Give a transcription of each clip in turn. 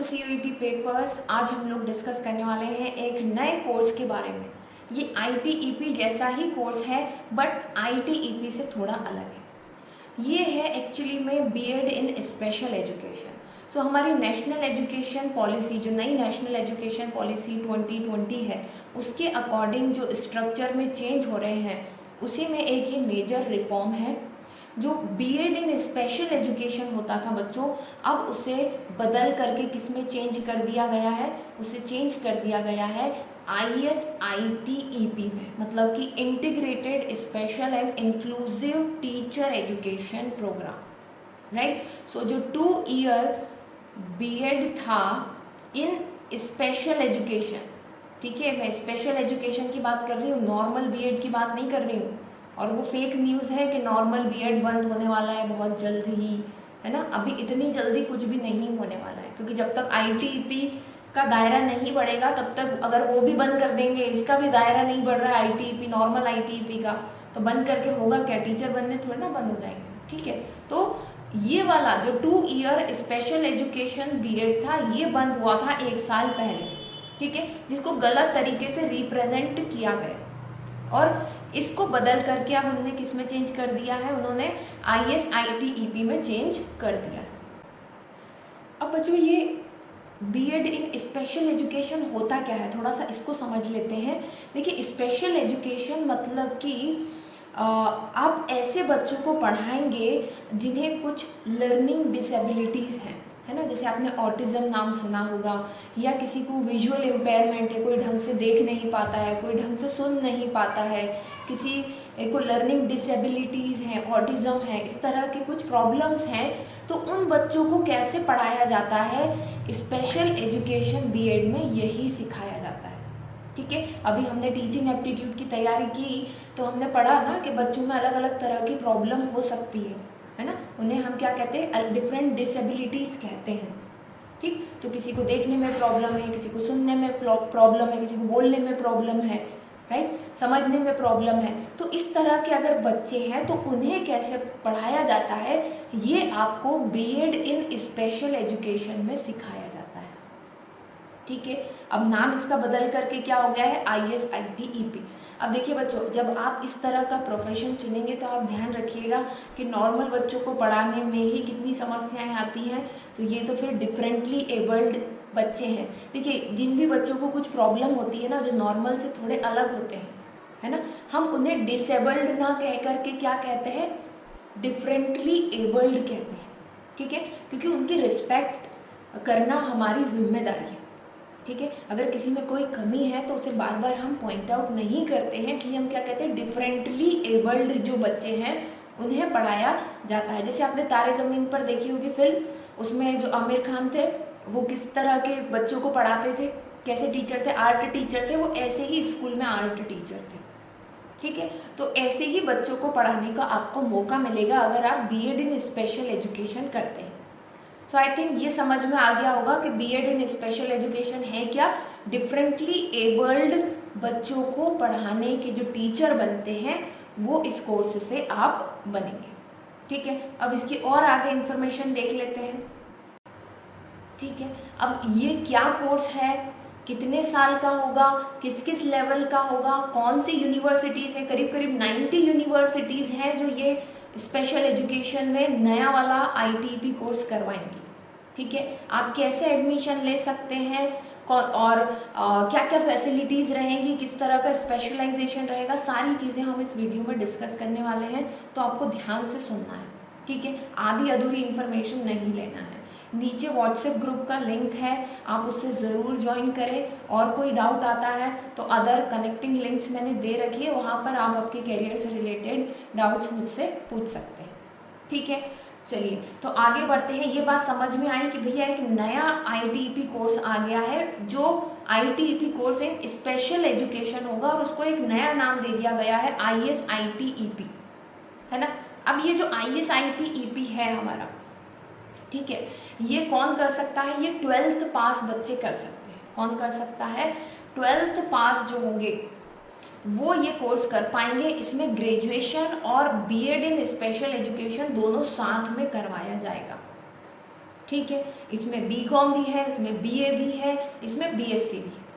To CUET papers. आज हम लोग डिस्कस करने वाले हैं एक नए कोर्स के बारे में। ये आईटीईपी जैसा ही कोर्स है बट आईटीईपी से थोड़ा अलग है। ये है एक्चुअली में बीएड इन स्पेशल एजुकेशन। सो हमारी नेशनल एजुकेशन पॉलिसी, जो नई नेशनल एजुकेशन पॉलिसी 2020 है, उसके अकॉर्डिंग जो स्ट्रक्चर में चेंज हो रहे हैं उसी में एक ये मेजर रिफॉर्म है। जो बीएड इन स्पेशल एजुकेशन होता था बच्चों, अब उसे बदल करके किस में चेंज कर दिया गया है? उसे चेंज कर दिया गया है ISITEP में, मतलब कि integrated special and inclusive teacher education programme, right. So जो 2 ईयर बीएड था इन स्पेशल एजुकेशन, ठीक है, मैं स्पेशल एजुकेशन की बात कर रही हूँ, नॉर्मल बीएड की बात नहीं कर रही हूँ। और वो फेक न्यूज़ है कि नॉर्मल बीएड बंद होने वाला है बहुत जल्द ही, है ना। अभी इतनी जल्दी कुछ भी नहीं होने वाला है, क्योंकि जब तक आईटीईपी का दायरा नहीं बढ़ेगा तब तक, अगर वो भी बंद कर देंगे, इसका भी दायरा नहीं बढ़ रहा है आईटीईपी, नॉर्मल आईटीईपी का, तो बंद करके होगा क्या? टीचर बनने थोड़ी ना बंद हो जाएंगे, ठीक है। तो ये वाला जो 2 ईयर स्पेशल एजुकेशन बीएड था, ये बंद हुआ था 1 साल पहले, ठीक है, जिसको गलत तरीके से रिप्रेजेंट किया गया और इसको बदल करके अब उन्होंने किस में चेंज कर दिया है? उन्होंने ISITEP में चेंज कर दिया। अब बच्चों, ये बीएड इन स्पेशल एजुकेशन होता क्या है, थोड़ा सा इसको समझ लेते हैं। देखिए, स्पेशल एजुकेशन मतलब कि आप ऐसे बच्चों को पढ़ाएंगे जिन्हें कुछ लर्निंग डिसेबिलिटीज़ हैं, है ना। जैसे आपने ऑटिज़म नाम सुना होगा, या किसी को विजुअल इम्पेयरमेंट है, कोई ढंग से देख नहीं पाता है, कोई ढंग से सुन नहीं पाता है, किसी को लर्निंग डिसेबिलिटीज़ हैं, ऑटिज़म है, इस तरह के कुछ प्रॉब्लम्स हैं। तो उन बच्चों को कैसे पढ़ाया जाता है? स्पेशल एजुकेशन बीएड में यही सिखाया जाता है, ठीक है। अभी हमने टीचिंग एप्टीट्यूड की तैयारी की तो हमने पढ़ा ना कि बच्चों में अलग अलग तरह की प्रॉब्लम हो सकती है ना। उन्हें हम क्या कहते हैं? डिफरेंट डिसेबिलिटीज़ कहते हैं, ठीक। तो किसी को देखने में प्रॉब्लम है, किसी को सुनने में प्रॉब्लम है, किसी को बोलने में प्रॉब्लम है, राइट, समझने में प्रॉब्लम है। तो इस तरह के अगर बच्चे हैं तो उन्हें कैसे पढ़ाया जाता है, ये आपको बीएड इन स्पेशल एजुकेशन में सिखाया जाता है, ठीक है। अब नाम इसका बदल करके क्या हो गया है? ISITEP। अब देखिए बच्चों, जब आप इस तरह का प्रोफेशन चुनेंगे तो आप ध्यान रखिएगा कि नॉर्मल बच्चों को पढ़ाने में ही कितनी समस्याएं आती हैं, तो ये तो फिर डिफरेंटली एबल्ड बच्चे हैं। देखिए, जिन भी बच्चों को कुछ प्रॉब्लम होती है ना, जो नॉर्मल से थोड़े अलग होते हैं, है ना, हम उन्हें डिसेबल्ड ना कह करके क्या कहते हैं? डिफरेंटली एबल्ड कहते हैं, ठीक है, क्योंकि उनकी रिस्पेक्ट करना हमारी जिम्मेदारी है, ठीक है। अगर किसी में कोई कमी है तो उसे बार बार हम पॉइंट आउट नहीं करते हैं, इसलिए हम क्या कहते हैं? डिफरेंटली एबल्ड जो बच्चे हैं उन्हें पढ़ाया जाता है। जैसे आपने तारे ज़मीन पर देखी होगी फिल्म, उसमें जो आमिर खान थे वो किस तरह के बच्चों को पढ़ाते थे, कैसे टीचर थे? आर्ट टीचर थे, वो ऐसे ही स्कूल में आर्ट टीचर थे, ठीक है। तो ऐसे ही बच्चों को पढ़ाने का आपको मौका मिलेगा अगर आप बीएड इन स्पेशल एजुकेशन करते हैं। सो आई थिंक ये समझ में आ गया होगा कि बीएड इन स्पेशल एजुकेशन है क्या? डिफरेंटली एबल्ड बच्चों को पढ़ाने के जो टीचर बनते हैं वो इस कोर्स से आप बनेंगे, ठीक है। अब इसकी और आगे इन्फॉर्मेशन देख लेते हैं, ठीक है। अब ये क्या कोर्स है, कितने साल का होगा, किस किस लेवल का होगा, कौन सी यूनिवर्सिटीज़ है? करीब करीब 90 यूनिवर्सिटीज़ हैं जो ये स्पेशल एजुकेशन में नया वाला ITEP कोर्स करवाएंगी, ठीक है। आप कैसे एडमिशन ले सकते हैं और क्या क्या फैसिलिटीज़ रहेंगी, किस तरह का स्पेशलाइजेशन रहेगा, सारी चीज़ें हम इस वीडियो में डिस्कस करने वाले हैं। तो आपको ध्यान से सुनना है, ठीक है, आधी अधूरी इन्फॉर्मेशन नहीं लेना है। नीचे व्हाट्सएप ग्रुप का लिंक है, आप उससे ज़रूर ज्वाइन करें। और कोई डाउट आता है तो अदर कनेक्टिंग लिंक्स मैंने दे रखी है, वहाँ पर आप आपके करियर से रिलेटेड डाउट्स मुझसे पूछ सकते हैं, ठीक है। चलिए, तो आगे बढ़ते हैं। ये बात समझ में आई कि भैया एक नया ITEP कोर्स आ गया है, जो ITEP course in special education होगा, और उसको एक नया नाम दे दिया गया है ISITEP, है ना। अब ये जो ISITEP है हमारा, ठीक है, ये कौन कर सकता है? ये 12th पास बच्चे कर सकते हैं। कौन कर सकता है? 12th पास जो होंगे वो ये कोर्स कर पाएंगे। इसमें ग्रेजुएशन और बीएड इन स्पेशल एजुकेशन दोनों साथ में करवाया जाएगा, ठीक है, इसमें बीकॉम भी है, इसमें बीए भी है, इसमें बीएससी भी है।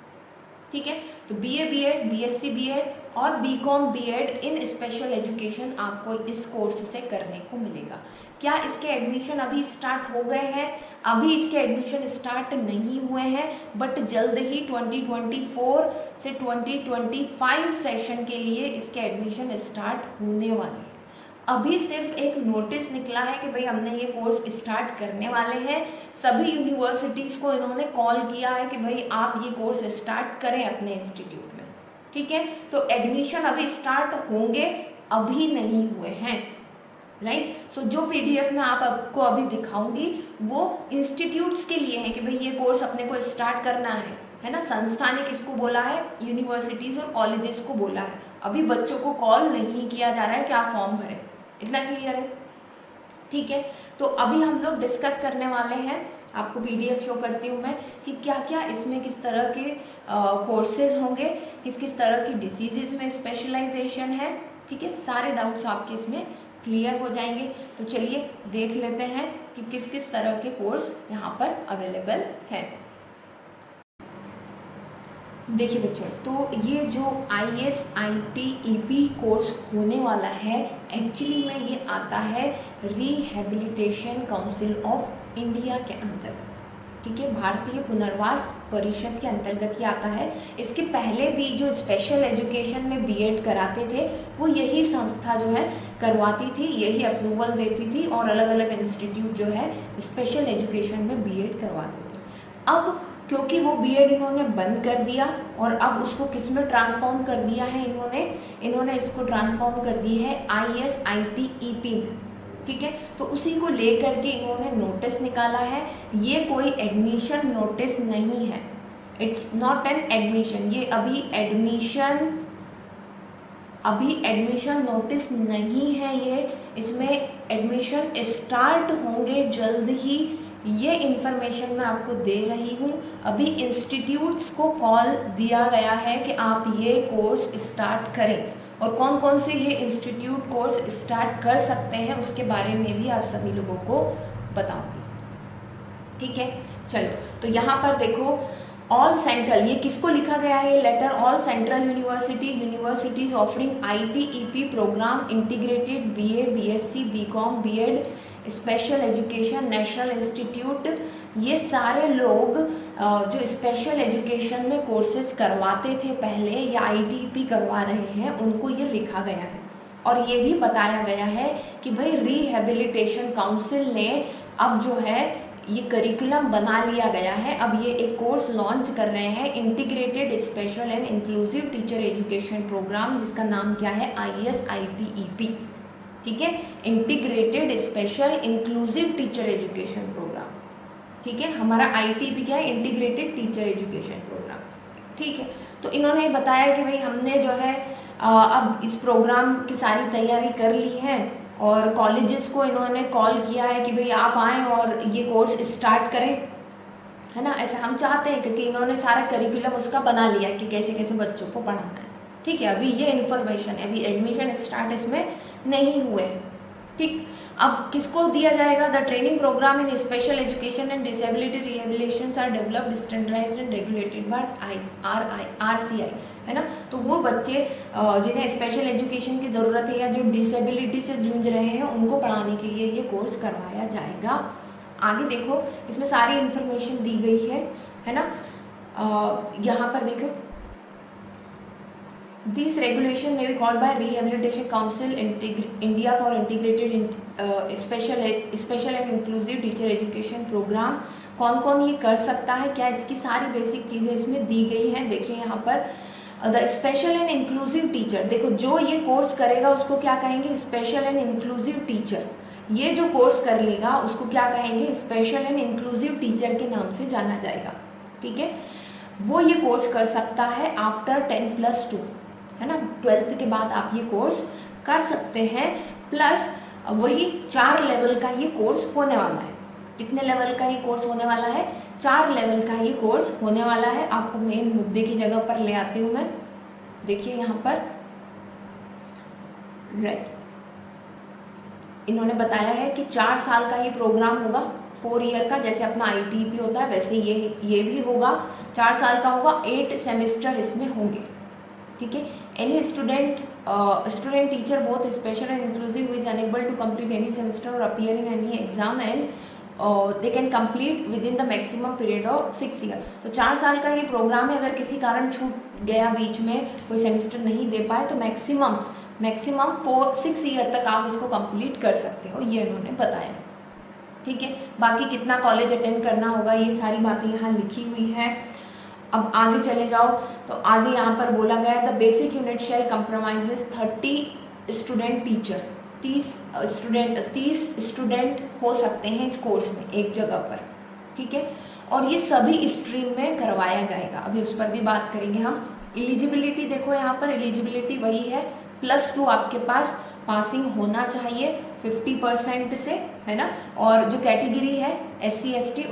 ठीक है, तो बीए बीएड, बीएससी बीएड और बीकॉम बीएड इन स्पेशल एजुकेशन आपको इस कोर्स से करने को मिलेगा। क्या इसके एडमिशन अभी स्टार्ट हो गए हैं? अभी इसके एडमिशन स्टार्ट नहीं हुए हैं, बट जल्द ही 2024 से 2025 सेशन के लिए इसके एडमिशन स्टार्ट होने वाले हैं। अभी सिर्फ एक नोटिस निकला है कि भाई हमने ये कोर्स स्टार्ट करने वाले हैं। सभी यूनिवर्सिटीज़ को इन्होंने कॉल किया है कि भाई आप ये कोर्स स्टार्ट करें अपने इंस्टीट्यूट में। ठीक है, तो एडमिशन अभी स्टार्ट होंगे, अभी नहीं हुए हैं, राइट। सो जो पीडीएफ में आपको अभी दिखाऊंगी वो इंस्टीट्यूट्स के लिए है कि भाई ये कोर्स अपने को स्टार्ट करना है ना। संस्था ने किसको बोला है? यूनिवर्सिटीज़ और कॉलेजेस को बोला है। अभी बच्चों को कॉल नहीं किया जा रहा है कि आप फॉर्म भरें। इतना क्लियर है? ठीक है, तो अभी हम लोग डिस्कस करने वाले हैं, आपको पीडीएफ शो करती हूँ मैं कि क्या क्या इसमें किस तरह के कोर्सेज होंगे, किस किस तरह की डिसीजेज में स्पेशलाइजेशन है। ठीक है, सारे डाउट्स आपके इसमें क्लियर हो जाएंगे। तो चलिए देख लेते हैं कि किस किस तरह के कोर्स यहाँ पर अवेलेबल है। देखिए बच्चों, तो ये जो ISITEP कोर्स होने वाला है, एक्चुअली में ये आता है रिहेबिलिटेशन काउंसिल ऑफ इंडिया के अंतर्गत। ठीक है, भारतीय पुनर्वास परिषद के अंतर्गत ये आता है। इसके पहले भी जो स्पेशल एजुकेशन में बीएड कराते थे वो यही संस्था जो है करवाती थी, यही अप्रूवल देती थी और अलग अलग इंस्टीट्यूट जो है स्पेशल एजुकेशन में बीएड करवाते थे। अब क्योंकि वो बीएड इन्होंने बंद कर दिया और अब उसको किस में ट्रांसफॉर्म कर दिया है, इन्होंने इसको ट्रांसफॉर्म कर दी है ISITEP में। ठीक है, तो उसी को लेकर के इन्होंने नोटिस निकाला है। ये कोई एडमिशन नोटिस नहीं है, इट्स नॉट एन एडमिशन। ये अभी एडमिशन नोटिस नहीं है। ये इसमें एडमिशन स्टार्ट होंगे जल्द ही, ये इन्फॉर्मेशन मैं आपको दे रही हूँ। अभी इंस्टीट्यूट्स को कॉल दिया गया है कि आप ये कोर्स स्टार्ट करें, और कौन कौन से ये इंस्टीट्यूट कोर्स स्टार्ट कर सकते हैं उसके बारे में भी आप सभी लोगों को बताऊंगी। ठीक है, चलो तो यहाँ पर देखो, ऑल सेंट्रल, ये किसको लिखा गया है ये letter? All central universities offering ITEP programme integrated BA BSc BCom BEd special education national institute, ये सारे लोग जो स्पेशल एजुकेशन में कोर्सेज करवाते थे पहले या ITEP करवा रहे हैं, उनको ये लिखा गया है। और ये भी बताया गया है कि भाई रिहेबिलिटेशन काउंसिल ने अब जो है ये करिकुलम बना लिया गया है। अब ये एक कोर्स लॉन्च कर रहे हैं, integrated special and inclusive teacher education programme, जिसका नाम क्या है? ISITEP। ठीक है, integrated special inclusive teacher education programme. ठीक है, हमारा ITEP क्या है? Integrated teacher education programme. ठीक है, तो इन्होंने बताया कि भाई हमने जो है अब इस प्रोग्राम की सारी तैयारी कर ली है और कॉलेजेस को इन्होंने कॉल किया है कि भाई आप आएँ और ये कोर्स स्टार्ट करें, है ना। ऐसा हम चाहते हैं क्योंकि इन्होंने सारा करिकुलम उसका बना लिया कि कैसे कैसे बच्चों को पढ़ाना है। ठीक है, अभी ये इन्फॉर्मेशन है, अभी एडमिशन स्टार्ट इसमें नहीं हुए। ठीक, अब किसको दिया जाएगा? The training programme in special education and disability rehabilitation are developed standardised and regulated by RCI, है ना। तो वो बच्चे जिन्हें स्पेशल एजुकेशन की ज़रूरत है या जो डिसेबिलिटी से जूझ रहे हैं, उनको पढ़ाने के लिए ये कोर्स करवाया जाएगा। आगे देखो, इसमें सारी इन्फॉर्मेशन दी गई है ना। यहाँ पर देखो, दिस रेगुलेशन में be called by rehabilitation council India for integrated special and inclusive teacher education programme. कौन कौन ये कर सकता है, क्या इसकी सारी बेसिक चीज़ें इसमें दी गई हैं। देखिए यहाँ पर the special and inclusive teacher, देखो जो ये कोर्स करेगा उसको क्या कहेंगे? Special and inclusive teacher. ये जो कोर्स कर लेगा उसको क्या कहेंगे? स्पेशल एंड इंक्लूसिव टीचर के नाम से जाना जाएगा। ठीक है, वो ये कोर्स कर सकता है आफ्टर 10+2, है ना। 12th के बाद आप ये कोर्स कर सकते हैं। प्लस वही 4 लेवल का ये कोर्स होने वाला है। कितने लेवल का ये कोर्स होने वाला है? 4 लेवल का ये कोर्स होने वाला है। आपको मेन मुद्दे की जगह पर ले आती हूँ मैं। देखिए यहाँ पर इन्होंने बताया है कि 4 साल का ये प्रोग्राम होगा, 4 ईयर का, जैसे अपना ITP होता है वैसे ये भी होगा, 4 साल का होगा, 8 सेमेस्टर इसमें होंगे, ठीक है। Any student teacher both special and inclusive who is unable to complete any semester और appear in any exam and they can complete within the maximum period of 6 year. तो 4 साल का ये प्रोग्राम है, अगर किसी कारण छूट गया बीच में, कोई सेमेस्टर नहीं दे पाए, तो मैक्सिमम 6 ईयर तक आप इसको कंप्लीट कर सकते हो, ये उन्होंने बताया, ठीक है। बाकी कितना कॉलेज अटेंड करना होगा ये सारी बातें यहाँ लिखी हुई है। अब आगे चले जाओ तो आगे यहाँ पर बोला गया है the basic unit shall compromises 30 student teacher, 30 student हो सकते हैं इस कोर्स में एक जगह पर, ठीक है। और ये सभी स्ट्रीम में करवाया जाएगा, अभी उस पर भी बात करेंगे हम। एलिजिबिलिटी देखो, यहाँ पर एलिजिबिलिटी वही है, +2 आपके पास पासिंग होना चाहिए 50% से, है ना। और जो कैटेगरी है SC ST,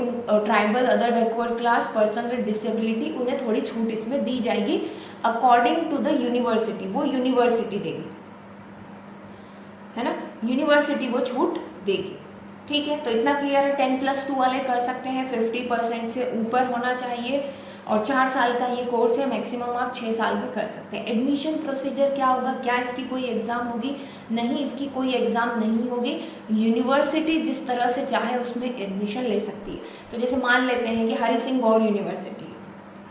tribal, other backward class, person with disability, उन्हें थोड़ी छूट इसमें दी जाएगी अकॉर्डिंग टू द यूनिवर्सिटी, वो यूनिवर्सिटी देगी, है ना, यूनिवर्सिटी वो छूट देगी, ठीक है। तो इतना क्लियर है। 10+2 वाले कर सकते हैं, 50% से ऊपर होना चाहिए, और 4 साल का ये कोर्स है, मैक्सिमम आप 6 साल में कर सकते हैं। एडमिशन प्रोसीजर क्या होगा, क्या इसकी कोई एग्ज़ाम होगी? नहीं, इसकी कोई एग्ज़ाम नहीं होगी, यूनिवर्सिटी जिस तरह से चाहे उसमें एडमिशन ले सकती है। तो जैसे मान लेते हैं कि हरि सिंह गौर यूनिवर्सिटी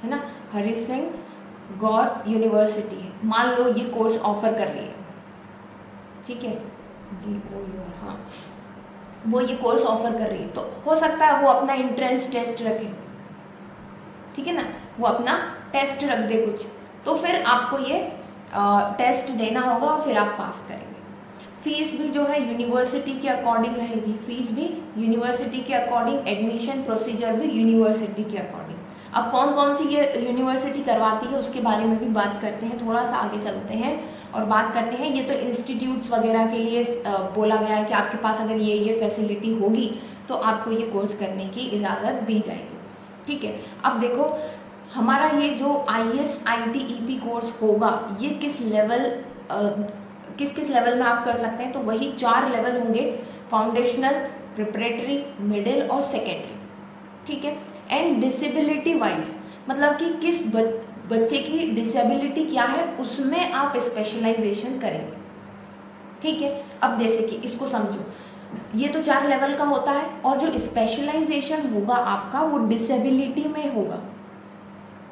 है ना, हरि सिंह गौर यूनिवर्सिटी है, मान लो ये कोर्स ऑफर कर रही है, ठीक है, हाँ, वो ये कोर्स ऑफर कर रही है, तो हो सकता है वो अपना एंट्रेंस टेस्ट रखे, ठीक है ना, वो अपना टेस्ट रख दे कुछ, तो फिर आपको ये टेस्ट देना होगा और फिर आप पास करेंगे। फीस भी जो है यूनिवर्सिटी के अकॉर्डिंग रहेगी, फीस भी यूनिवर्सिटी के अकॉर्डिंग, एडमिशन प्रोसीजर भी यूनिवर्सिटी के अकॉर्डिंग। अब कौन कौन सी ये यूनिवर्सिटी करवाती है उसके बारे में भी बात करते हैं, थोड़ा सा आगे चलते हैं और बात करते हैं। ये तो इंस्टीट्यूट्स वगैरह के लिए बोला गया है कि आपके पास अगर ये फैसिलिटी होगी तो आपको ये कोर्स करने की इजाज़त दी जाएगी, ठीक है। अब देखो हमारा ये जो IAS ITEP कोर्स होगा, ये किस लेवल में आप कर सकते हैं, तो वही 4 लेवल होंगे, फाउंडेशनल, प्रिपरेटरी, मिडिल और सेकेंडरी, ठीक है। एंड डिसेबिलिटी वाइज, मतलब कि किस बच्चे की डिसेबिलिटी क्या है उसमें आप स्पेशलाइजेशन करेंगे, ठीक है। अब जैसे कि इसको समझो, ये तो 4 लेवल का होता है, और जो स्पेशलाइजेशन होगा आपका वो डिसेबिलिटी में होगा,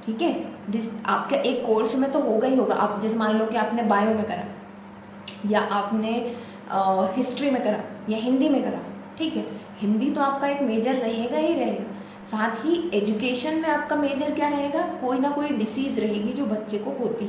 ठीक है। आपका एक कोर्स में तो होगा ही होगा। आप जैसे मान लो कि आपने बायो में करा, या आपने हिस्ट्री में करा, या हिंदी में करा, ठीक है, हिंदी तो आपका एक मेजर रहेगा ही रहेगा, साथ ही एजुकेशन में आपका मेजर क्या रहेगा, कोई ना कोई डिसीज़ रहेगी जो बच्चे को होती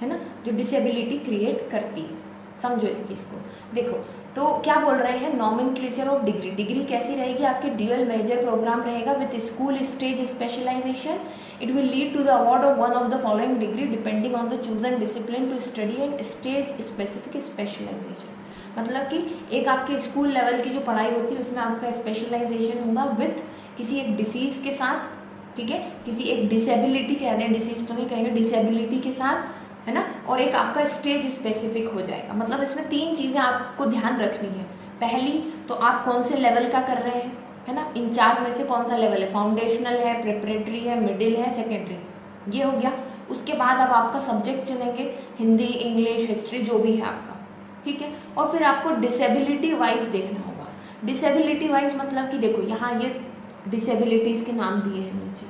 है ना, जो डिसेबिलिटी क्रिएट करती है। समझो इस चीज़ को। देखो तो क्या बोल रहे हैं, नॉमेनक्लेचर ऑफ डिग्री, डिग्री कैसी रहेगी आपकी, ड्यूअल मेजर प्रोग्राम रहेगा with school stage specialisation. It will lead to the award of one of the following degree depending on the chosen discipline to study and stage specific specialisation. मतलब कि एक आपके school level की जो पढ़ाई होती है उसमें आपका स्पेशलाइजेशन होगा विथ किसी एक डिसीज़ के साथ, ठीक है, किसी एक डिसेबिलिटी, कह दें डिसीज़ तो नहीं कहेंगे, डिसेबिलिटी के साथ, है ना, और एक आपका स्टेज स्पेसिफिक हो जाएगा। मतलब इसमें 3 चीज़ें आपको ध्यान रखनी है। पहली तो आप कौन से लेवल का कर रहे हैं, है ना, इन 4 में से कौन सा लेवल है, फाउंडेशनल है, प्रिपरेटरी है, मिडिल है, सेकेंडरी, ये हो गया। उसके बाद अब आपका सब्जेक्ट चुनेंगे, हिंदी, इंग्लिश, हिस्ट्री, जो भी है आपका, ठीक है। और फिर आपको डिसेबिलिटी वाइज देखना होगा। डिसेबिलिटी वाइज मतलब कि देखो यहाँ ये डिसेबिलिटीज़ के नाम दिए हैं नीचे,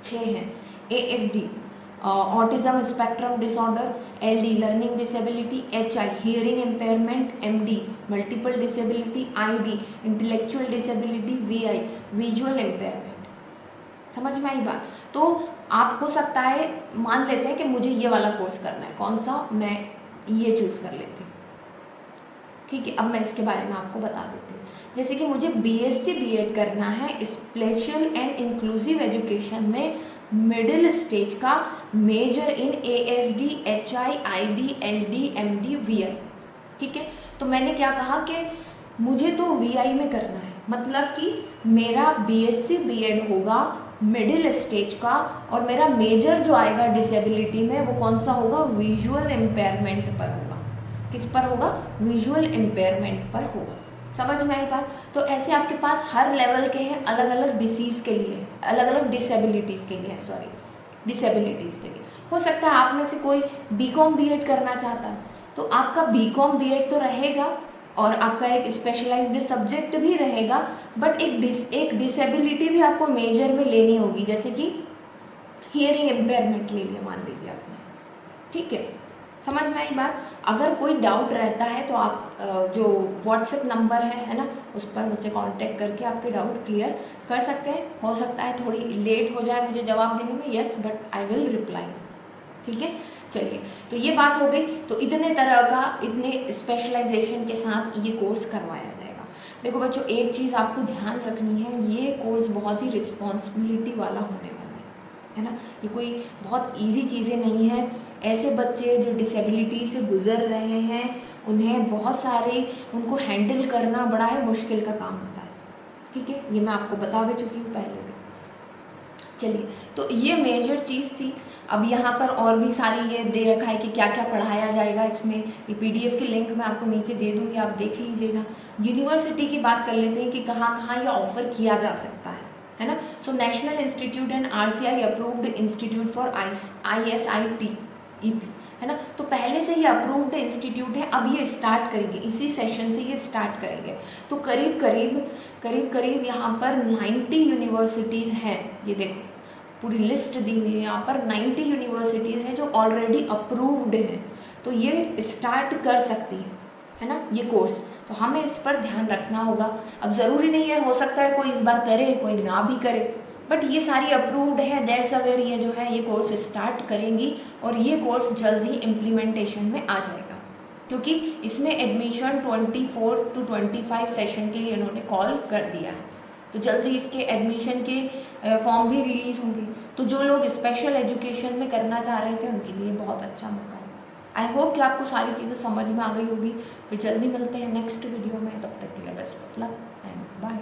6 हैं। ASD autism spectrum disorder, LD learning disability, HI hearing impairment, MD multiple disability, ID intellectual disability, VI visual impairment. समझ में आई बात। तो आप हो सकता है मान लेते हैं कि मुझे ये वाला कोर्स करना है, कौन सा, मैं ये चूज़ कर लेती हूँ, ठीक है। अब मैं इसके बारे में आपको बता देती हूँ। जैसे कि मुझे BSc BEd करना है स्पेशल एंड इंक्लूसिव एजुकेशन में, मिडिल स्टेज का, measure in ASD HI ID LD MD VI, ठीक है। तो मैंने क्या कहा कि मुझे तो VI में करना है, मतलब कि मेरा BSc BEd होगा मिडिल स्टेज का, और मेरा मेजर जो आएगा डिसेबिलिटी में वो कौन सा होगा, विजुअल इम्पेयरमेंट पर होगा। किस पर होगा, विजुअल इम्पेयरमेंट पर होगा, समझ में आई बात? तो ऐसे आपके पास हर लेवल के हैं, अलग अलग डिसीज़ के लिए, अलग अलग डिसेबिलिटीज़ के लिए, डिसेबिलिटीज़ के लिए। हो सकता है आप में से कोई बीकॉम बीएड करना चाहता है, तो आपका बीकॉम बीएड तो रहेगा और आपका एक स्पेशलाइज्ड सब्जेक्ट भी रहेगा, बट एक डिसेबिलिटी भी आपको मेजर में लेनी होगी, जैसे कि हियरिंग इम्पेयरमेंट ले लिया मान लीजिए आपने, ठीक है, समझ में आई बात? अगर कोई डाउट रहता है तो आप जो व्हाट्सएप नंबर है ना, उस पर मुझसे कांटेक्ट करके आपके डाउट क्लियर कर सकते हैं। हो सकता है थोड़ी लेट हो जाए मुझे जवाब देने में, yes, but I will reply, ठीक है। चलिए, तो ये बात हो गई। तो इतने तरह का, इतने स्पेशलाइजेशन के साथ ये कोर्स करवाया जाएगा। देखो बच्चों, एक चीज़ आपको ध्यान रखनी है, ये कोर्स बहुत ही रिस्पॉन्सिबिलिटी वाला होने वाला है ना। ये कोई बहुत इजी चीज़ें नहीं है। ऐसे बच्चे जो डिसेबिलिटी से गुजर रहे हैं, उन्हें बहुत सारे, उनको हैंडल करना बड़ा ही मुश्किल का काम होता है, ठीक है, ये मैं आपको बता भी चुकी हूँ पहले भी। चलिए, तो ये मेजर चीज़ थी। अब यहाँ पर और भी सारी ये दे रखा है कि क्या क्या पढ़ाया जाएगा इसमें। ये पीडीएफ की लिंक मैं आपको नीचे दे दूँगी, आप देख लीजिएगा। यूनिवर्सिटी की बात कर लेते हैं कि कहाँ कहाँ ये ऑफ़र किया जा सकता है ना। So national institute and RCI approved institute for ISIT EP, है ना। तो पहले से ये अप्रूव्ड इंस्टीट्यूट है, अब ये स्टार्ट करेंगे, इसी सेशन से ये स्टार्ट करेंगे। तो करीब करीब यहाँ पर 90 यूनिवर्सिटीज़ हैं। ये देखो पूरी लिस्ट दी हुई है यहाँ पर, 90 यूनिवर्सिटीज़ हैं जो ऑलरेडी अप्रूव्ड हैं, तो ये स्टार्ट कर सकती है ना ये कोर्स। तो हमें इस पर ध्यान रखना होगा। अब ज़रूरी नहीं है, हो सकता है कोई इस बार करे, कोई ना भी करे, बट ये सारी अप्रूव्ड है। दैट्स अवेयर ये जो है ये कोर्स स्टार्ट करेंगी और ये कोर्स जल्द ही इम्प्लीमेंटेशन में आ जाएगा, क्योंकि इसमें एडमिशन 24 to 25 सेशन के लिए इन्होंने कॉल कर दिया है। तो जल्दी इसके एडमिशन के फॉर्म भी रिलीज़ होंगे। तो जो लोग स्पेशल एजुकेशन में करना चाह रहे थे उनके लिए बहुत अच्छा मौका है। आई होप कि आपको सारी चीज़ें समझ में आ गई होगी। फिर जल्दी मिलते हैं नेक्स्ट वीडियो में, तब तक के लिए best of luck and bye.